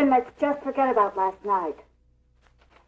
Listen, let's just forget about last night.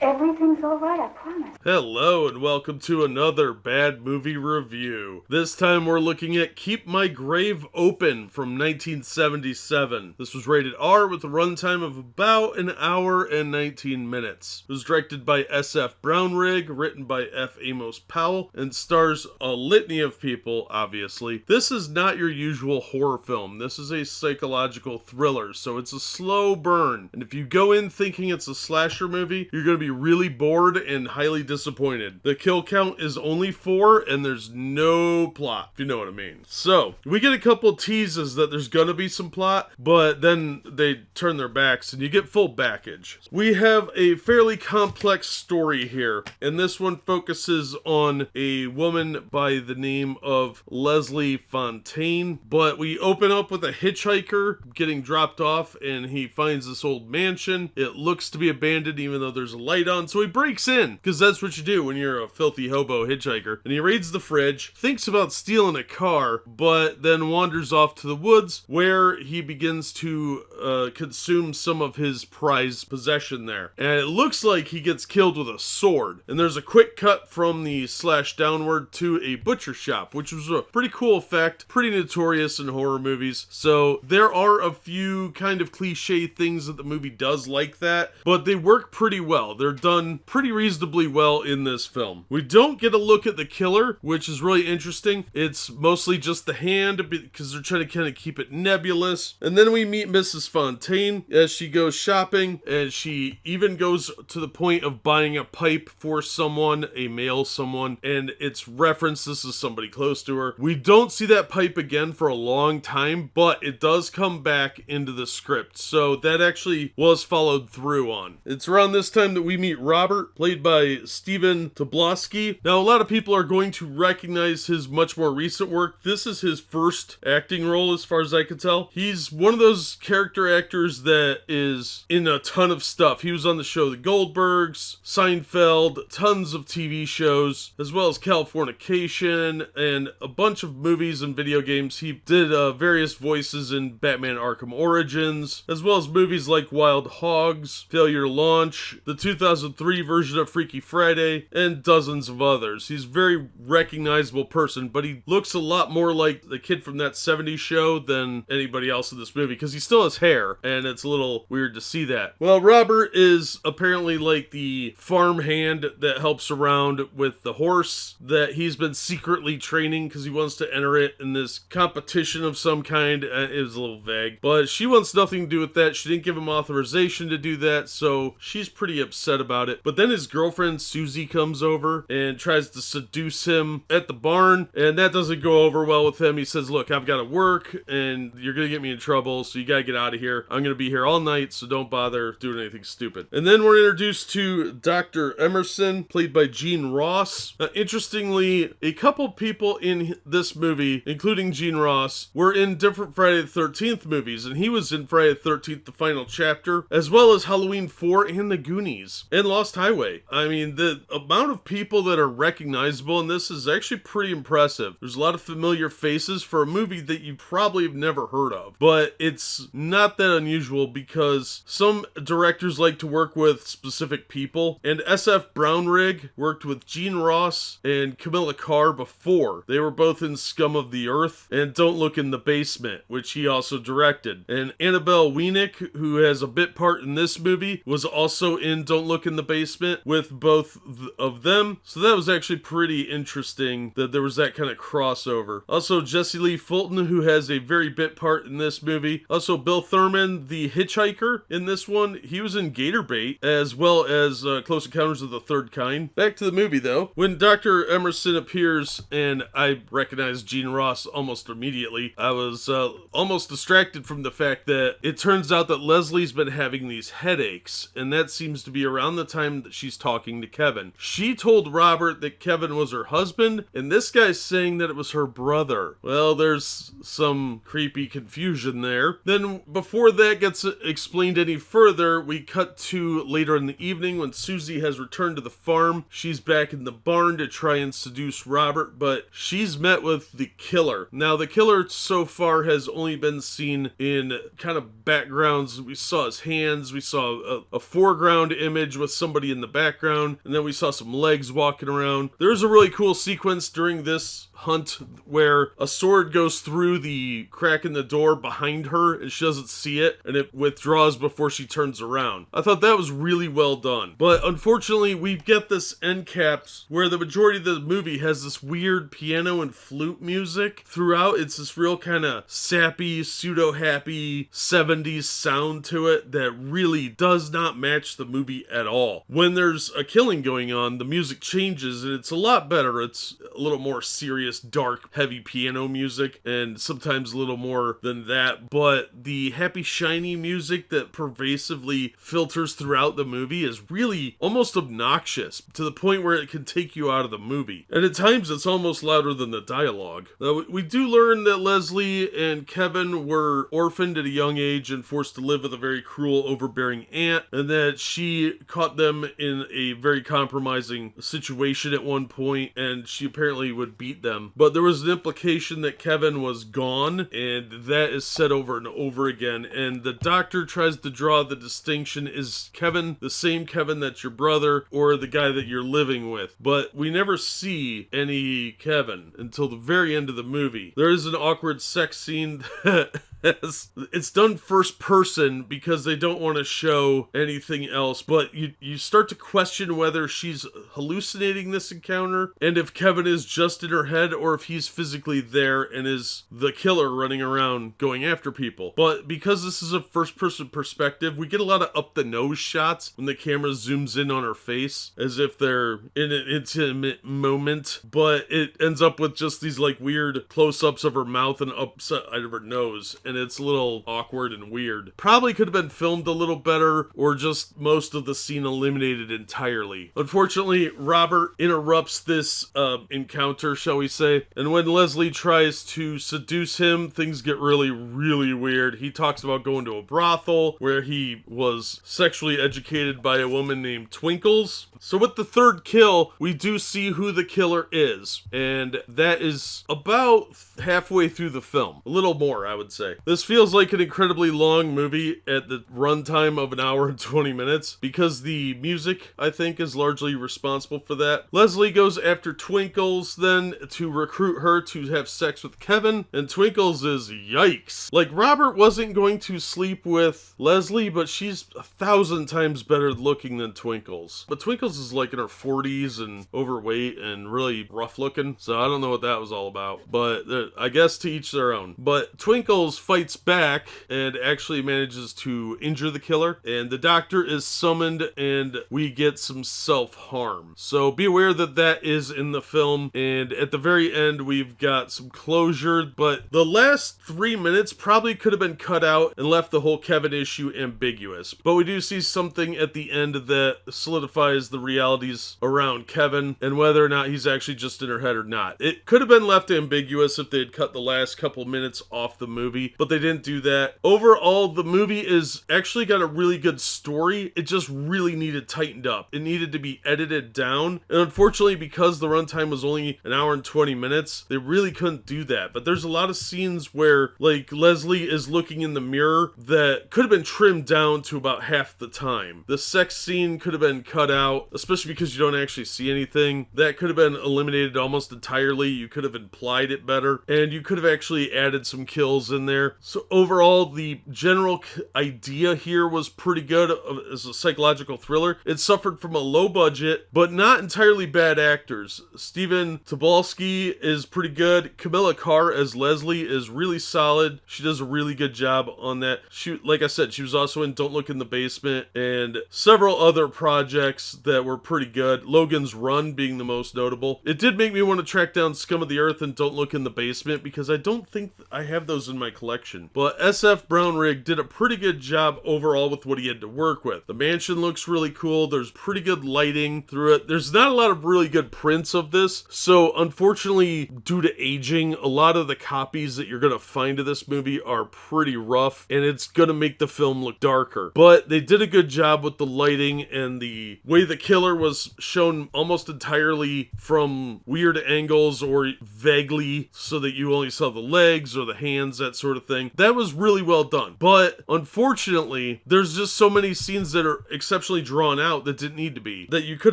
Everything's all right, I promise. Hello and welcome to another bad movie review. This time we're looking at Keep My Grave Open from 1977. This was rated R with a runtime of about an hour and 19 minutes. It was directed by S.F. Brownrigg, written by F. Amos Powell, and stars a litany of people, obviously. This is not your usual horror film. This is a psychological thriller, so it's a slow burn. And if you go in thinking it's a slasher movie, you're going to be really bored and highly disappointed. The kill count is only 4 and there's no plot, if you know what I mean. So, we get a couple teases that there's gonna be some plot, but then they turn their backs and you get full baggage. We have a fairly complex story here, and this one focuses on a woman by the name of Leslie Fontaine, but we open up with a hitchhiker getting dropped off and he finds this old mansion. It looks to be abandoned even though there's a light on, so he breaks in, because that's what you do when you're a filthy hobo hitchhiker, and he raids the fridge, thinks about stealing a car, but then wanders off to the woods where he begins to consume some of his prized possession there, and it looks like he gets killed with a sword. And there's a quick cut from the slash downward to a butcher shop, which was a pretty cool effect, pretty notorious in horror movies. So there are a few kind of cliche things that the movie does like that, but they work pretty well. They're done pretty reasonably well in this film. We don't get a look at the killer, which is really interesting. It's mostly just the hand because they're trying to kind of keep it nebulous. And then we meet Mrs. Fontaine as she goes shopping, and she even goes to the point of buying a pipe for someone, a male someone, and it's referenced this is somebody close to her. We don't see that pipe again for a long time, but it does come back into the script, so that actually was followed through on. It's around this time that we meet Robert, played by Stephen Tobolowsky. Now, a lot of people are going to recognize his much more recent work. This is his first acting role, as far as I can tell. He's one of those character actors that is in a ton of stuff. He was on the show The Goldbergs, Seinfeld, tons of TV shows, as well as Californication, and a bunch of movies and video games. He did various voices in Batman Arkham Origins, as well as movies like Wild Hogs, Failure to Launch, the 2003 version of Freaky Friday, and dozens of others. He's a very recognizable person, but he looks a lot more like the kid from that 70s show than anybody else in this movie, because he still has hair, and it's a little weird to see that. Well, Robert is apparently like the farm hand that helps around with the horse that he's been secretly training because he wants to enter it in this competition of some kind. It was a little vague, but she wants nothing to do with that. She didn't give him authorization to do that, so she's pretty upset about it. But then his girlfriend Susie comes over and tries to seduce him at the barn, and that doesn't go over well with him. He says, look, I've got to work and you're gonna get me in trouble, so you gotta get out of here. I'm gonna be here all night, so don't bother doing anything stupid. And then we're introduced to Dr. Emerson, played by Gene Ross. Interestingly, a couple people in this movie, including Gene Ross, were in different Friday the 13th movies, and he was in Friday the 13th, The Final Chapter, as well as Halloween 4 and The Goonies, and Lost Highway. I mean, the amount of people that are recognizable in this is actually pretty impressive. There's a lot of familiar faces for a movie that you probably have never heard of, but it's not that unusual because some directors like to work with specific people, and S.F. Brownrigg worked with Gene Ross and Camilla Carr before. They were both in Scum of the Earth and Don't Look in the Basement, which he also directed. And Annabelle Wienick, who has a bit part in this movie, was also in Don't Look in the Basement with both of them. So that was actually pretty interesting that there was that kind of crossover. Also, Jesse Lee Fulton, who has a very bit part in this movie. Also, Bill Thurman, the hitchhiker in this one, he was in Gator Bait, as well as Close Encounters of the Third Kind. Back to the movie, though. When Dr. Emerson appears, and I recognize Gene Ross almost immediately, I was almost distracted from the fact that it turns out that Leslie's been having these headaches, and that seems to be around around the time that she's talking to Kevin. She told Robert that Kevin was her husband, and this guy's saying that it was her brother. Well, there's some creepy confusion there. Then, before that gets explained any further, we cut to later in the evening when Susie has returned to the farm. She's back in the barn to try and seduce Robert, but she's met with the killer. Now, the killer so far has only been seen in kind of backgrounds. We saw his hands, we saw a foreground image with somebody in the background, and then we saw some legs walking around. There's a really cool sequence during this hunt where a sword goes through the crack in the door behind her and she doesn't see it, and it withdraws before she turns around. I thought that was really well done. But unfortunately, we get this end caps where the majority of the movie has this weird piano and flute music throughout. It's this real kind of sappy, pseudo-happy 70s sound to it that really does not match the movie at all. When there's a killing going on, the music changes and it's a lot better. It's a little more serious, dark, heavy piano music, and sometimes a little more than that, but the happy, shiny music that pervasively filters throughout the movie is really almost obnoxious, to the point where it can take you out of the movie. And at times, it's almost louder than the dialogue. Now, we do learn that Leslie and Kevin were orphaned at a young age and forced to live with a very cruel, overbearing aunt, and that she caught them in a very compromising situation at one point, and she apparently would beat them. But there was an implication that Kevin was gone, and that is said over and over again. And the doctor tries to draw the distinction: is Kevin the same Kevin that's your brother, or the guy that you're living with? But we never see any Kevin until the very end of the movie. There is an awkward sex scene that it's done first person because they don't want to show anything else, but you start to question whether she's hallucinating this encounter, and if Kevin is just in her head, or if he's physically there and is the killer running around going after people. But because this is a first person perspective, we get a lot of up the nose shots when the camera zooms in on her face as if they're in an intimate moment, but it ends up with just these like weird close-ups of her mouth and upside of her nose, and it's a little awkward and weird. Probably could have been filmed a little better, or just most of the scene eliminated entirely. Unfortunately, Robert interrupts this encounter, shall we say, and when Leslie tries to seduce him, things get really, really weird. He talks about going to a brothel where he was sexually educated by a woman named Twinkles. So with the third kill, we do see who the killer is, and that is about halfway through the film. A little more, I would say. This feels like an incredibly long movie at the runtime of an hour and 20 minutes, because the music, I think, is largely responsible for that. Leslie goes after Twinkles then to recruit her to have sex with Kevin, and Twinkles is yikes. Like, Robert wasn't going to sleep with Leslie, but she's 1,000 times better looking than Twinkles. But Twinkles is like in her 40s and overweight and really rough looking, so I don't know what that was all about, but I guess to each their own. But Twinkles fights back and actually manages to injure the killer, and the doctor is summoned and we get some self-harm. So be aware that that is in the film, and at the very end we've got some closure, but the last 3 minutes probably could have been cut out and left the whole Kevin issue ambiguous. But we do see something at the end that solidifies the realities around Kevin and whether or not he's actually just in her head or not. It could have been left ambiguous if they had cut the last couple minutes off the movie, but they didn't do that. Overall, the movie is actually got a really good story. It just really needed tightened up. It needed to be edited down, and unfortunately, because the runtime was only an hour and 20 minutes, they really couldn't do that. But there's a lot of scenes where, like, Leslie is looking in the mirror that could have been trimmed down to about half the time. The sex scene could have been cut out, especially because you don't actually see anything. That could have been eliminated almost entirely. You could have implied it better, and you could have actually added some kills in there. So overall, the general idea here was pretty good as a psychological thriller. It suffered from a low budget, but not entirely bad actors. Stephen Tobolowsky is pretty good. Camilla Carr as Leslie is really solid. She does a really good job on that. She, like I said, she was also in Don't Look in the Basement and several other projects that were pretty good. Logan's Run being the most notable. It did make me want to track down Scum of the Earth and Don't Look in the Basement, because I don't think I have those in my collection direction. But SF Brownrigg did a pretty good job overall with what he had to work with. The mansion looks really cool. There's pretty good lighting through it. There's not a lot of really good prints of this, so unfortunately, due to aging, a lot of the copies that you're going to find of this movie are pretty rough, and it's going to make the film look darker. But they did a good job with the lighting and the way the killer was shown almost entirely from weird angles or vaguely so that you only saw the legs or the hands, that sort of thing. That was really well done. But unfortunately, there's just so many scenes that are exceptionally drawn out that didn't need to be, that you could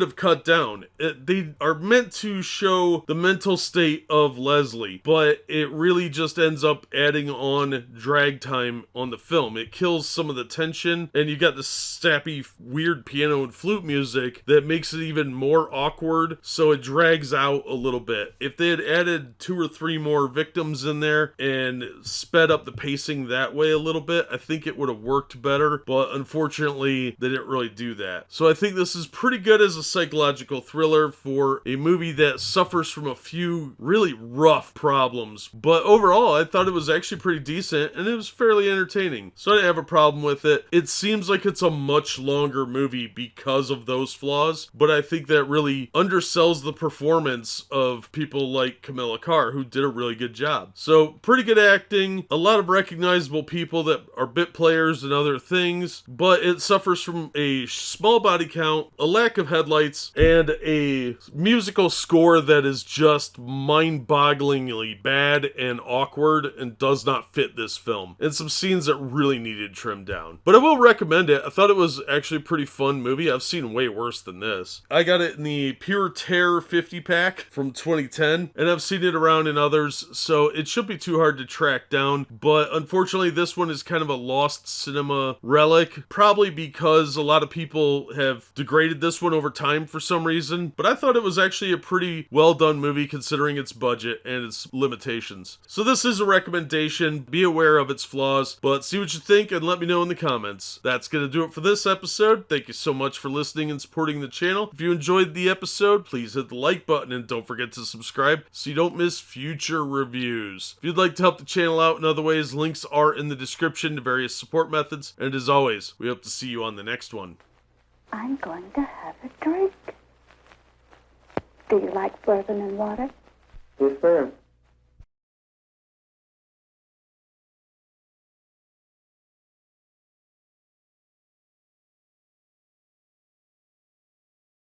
have cut down. They are meant to show the mental state of Leslie, but it really just ends up adding on drag time on the film. It kills some of the tension, and you got this sappy, weird piano and flute music that makes it even more awkward, so it drags out a little bit. If they had added 2 or 3 more victims in there and sped up the pacing that way a little bit, I think it would have worked better, but unfortunately, they didn't really do that. So I think this is pretty good as a psychological thriller for a movie that suffers from a few really rough problems, but overall, I thought it was actually pretty decent, and it was fairly entertaining, so I didn't have a problem with it. It seems like it's a much longer movie because of those flaws, but I think that really undersells the performance of people like Camilla Carr, who did a really good job. So, pretty good acting, a lot of recognizable people that are bit players and other things, but it suffers from a small body count, a lack of headlights, and a musical score that is just mind-bogglingly bad and awkward and does not fit this film, and some scenes that really needed trimmed down. But I will recommend it. I thought it was actually a pretty fun movie. I've seen way worse than this. I got it in the Pure Terror 50 pack from 2010, and I've seen it around in others, so it shouldn't be too hard to track down, but unfortunately this one is kind of a lost cinema relic, probably because a lot of people have degraded this one over time for some reason, but I thought it was actually a pretty well done movie considering its budget and its limitations. So this is a recommendation. Be aware of its flaws, but see what you think and let me know in the comments. That's gonna do it for this episode. Thank you so much for listening and supporting the channel. If you enjoyed the episode, please hit the like button and don't forget to subscribe so you don't miss future reviews. If you'd like to help the channel out in other ways, links are in the description to various support methods, and as always, we hope to see you on the next one. I'm going to have a drink. Do you like bourbon and water? Yes, ma'am.